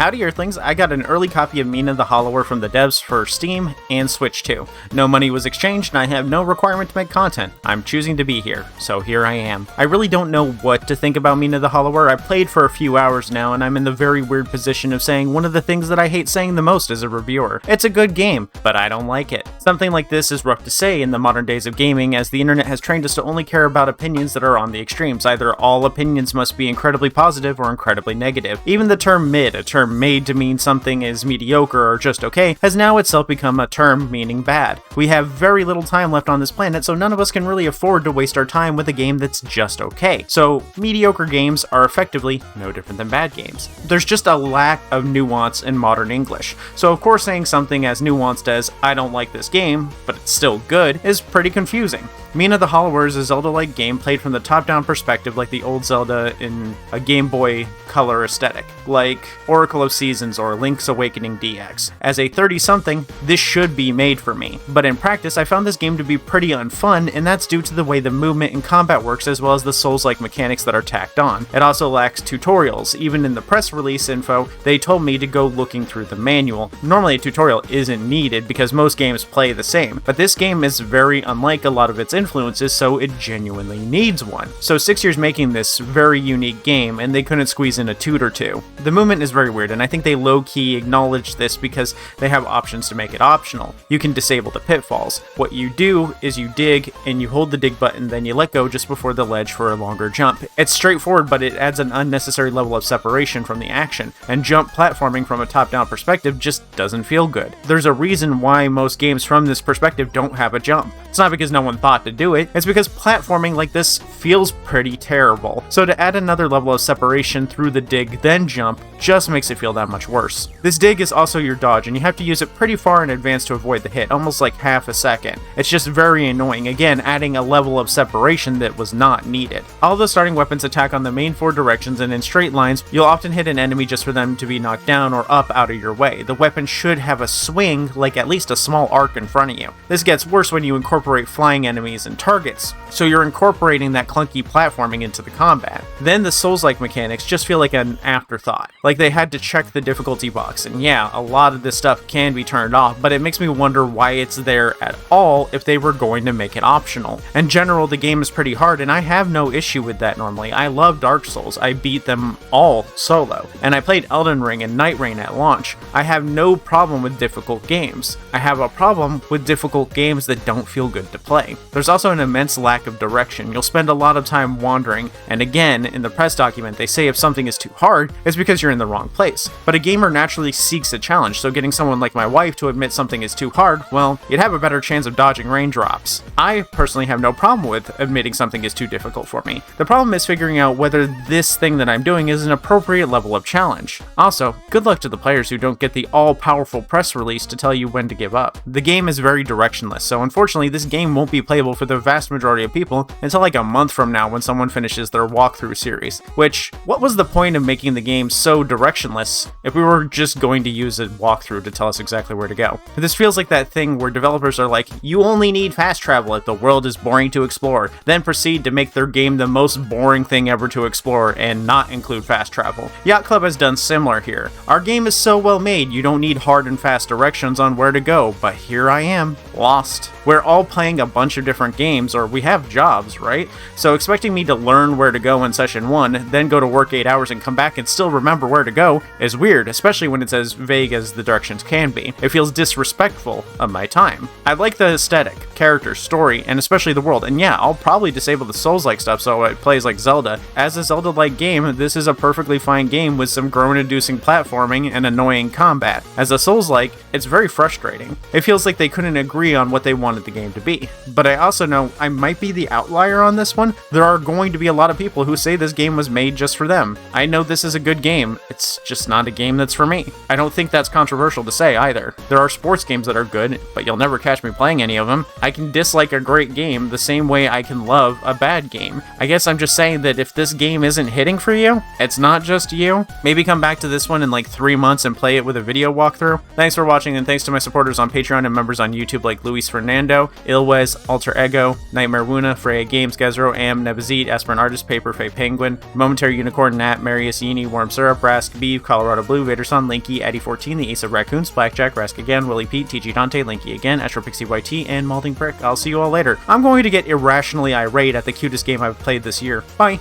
Howdy Earthlings, I got an early copy of Mina the Hollower from the devs for Steam and Switch too. No money was exchanged and I have no requirement to make content. I'm choosing to be here, so here I am. I really don't know what to think about Mina the Hollower. I played for a few hours now and I'm in the very weird position of saying one of the things that I hate saying the most as a reviewer. It's a good game, but I don't like it. Something like this is rough to say in the modern days of gaming, as the internet has trained us to only care about opinions that are on the extremes. Either all opinions must be incredibly positive or incredibly negative. Even the term mid, a term made to mean something is mediocre or just okay, has now itself become a term meaning bad. We have very little time left on this planet, so none of us can really afford to waste our time with a game that's just okay. So mediocre games are effectively no different than bad games. There's just a lack of nuance in modern English. So of course saying something as nuanced as, I don't like this game, but it's still good, is pretty confusing. Mina the Hollower is a Zelda-like game played from the top-down perspective like the old Zelda in a Game Boy Color aesthetic, like Oracle of Seasons or Link's Awakening DX. As a 30-something, this should be made for me, but in practice I found this game to be pretty unfun, and that's due to the way the movement and combat works as well as the Souls-like mechanics that are tacked on. It also lacks tutorials. Even in the press release info, they told me to go looking through the manual. Normally a tutorial isn't needed because most games play the same, but this game is very unlike a lot of its influences, so it genuinely needs one. So 6 years making this very unique game, and they couldn't squeeze in a toot or two. The movement is very weird, and I think they low-key acknowledge this because they have options to make it optional. You can disable the pitfalls. What you do is you dig, and you hold the dig button, then you let go just before the ledge for a longer jump. It's straightforward, but it adds an unnecessary level of separation from the action, and jump platforming from a top-down perspective just doesn't feel good. There's a reason why most games from this perspective don't have a jump. It's not because no one thought to do it, it's because platforming like this feels pretty terrible. So to add another level of separation through the dig, then jump, just makes it feel that much worse. This dig is also your dodge, and you have to use it pretty far in advance to avoid the hit, almost like half a second. It's just very annoying, again adding a level of separation that was not needed. All the starting weapons attack on the main 4 directions, and in straight lines, you'll often hit an enemy just for them to be knocked down or up out of your way. The weapon should have a swing, like at least a small arc in front of you. This gets worse when you incorporate flying enemies and targets, so you're incorporating that clunky platforming into the combat. Then the Souls-like mechanics just feel like an afterthought, like they had to check the difficulty box, and yeah, a lot of this stuff can be turned off, but it makes me wonder why it's there at all if they were going to make it optional. In general, the game is pretty hard, and I have no issue with that normally. I love Dark Souls, I beat them all solo, and I played Elden Ring and Night Rain at launch. I have no problem with difficult games. I have a problem with difficult games that don't feel good to play. There's also an immense lack of direction. You'll spend a lot of time wandering, and again, in the press document, they say if something is too hard, it's because you're in the wrong place. But a gamer naturally seeks a challenge, so getting someone like my wife to admit something is too hard, well, you'd have a better chance of dodging raindrops. I personally have no problem with admitting something is too difficult for me. The problem is figuring out whether this thing that I'm doing is an appropriate level of challenge. Also, good luck to the players who don't get the all-powerful press release to tell you when to give up. The game is very directionless, so unfortunately this game won't be playable for the vast majority of people until like a month from now when someone finishes their walkthrough series. Which, what was the point of making the game so directionless if we were just going to use a walkthrough to tell us exactly where to go? This feels like that thing where developers are like, you only need fast travel if the world is boring to explore, then proceed to make their game the most boring thing ever to explore and not include fast travel. Yacht Club has done similar here. Our game is so well made, you don't need hard and fast directions on where to go, but here I am, lost. We're all playing a bunch of different games, or we have jobs, right? So expecting me to learn where to go in session 1, then go to work 8 hours and come back and still remember where to go is weird, especially when it's as vague as the directions can be. It feels disrespectful of my time. I like the aesthetic, character, story, and especially the world, and yeah, I'll probably disable the Souls-like stuff so it plays like Zelda. As a Zelda-like game, this is a perfectly fine game with some groan-inducing platforming and annoying combat. As a Souls-like, it's very frustrating. It feels like they couldn't agree on what they wanted the game to be. But I also know I might be the outlier on this one. There are going to be a lot of people who say this game was made just for them. I know this is a good game, it's just not a game that's for me. I don't think that's controversial to say either. There are sports games that are good, but you'll never catch me playing any of them. I can dislike a great game the same way I can love a bad game. I guess I'm just saying that if this game isn't hitting for you, it's not just you. Maybe come back to this one in like 3 months and play it with a video walkthrough. Thanks for watching, and thanks to my supporters on Patreon and members on YouTube like Mike, Luis Fernando, Ilwes, Alter Ego, Nightmare Wuna, Freya Games, Gezro, Am, Nebazid, Aspirin Artist, Paper, Fey Penguin, Momentary Unicorn, Nat, Marius, Yini, Warm Syrup, Rask, Beeve, Colorado Blue, Vaderson, Linky, Eddie14, The Ace of Raccoons, Blackjack, Rask again, Willie Pete, TG Dante, Linky again, Astro Pixie YT, and Malding Brick. I'll see you all later. I'm going to get irrationally irate at the cutest game I've played this year. Bye!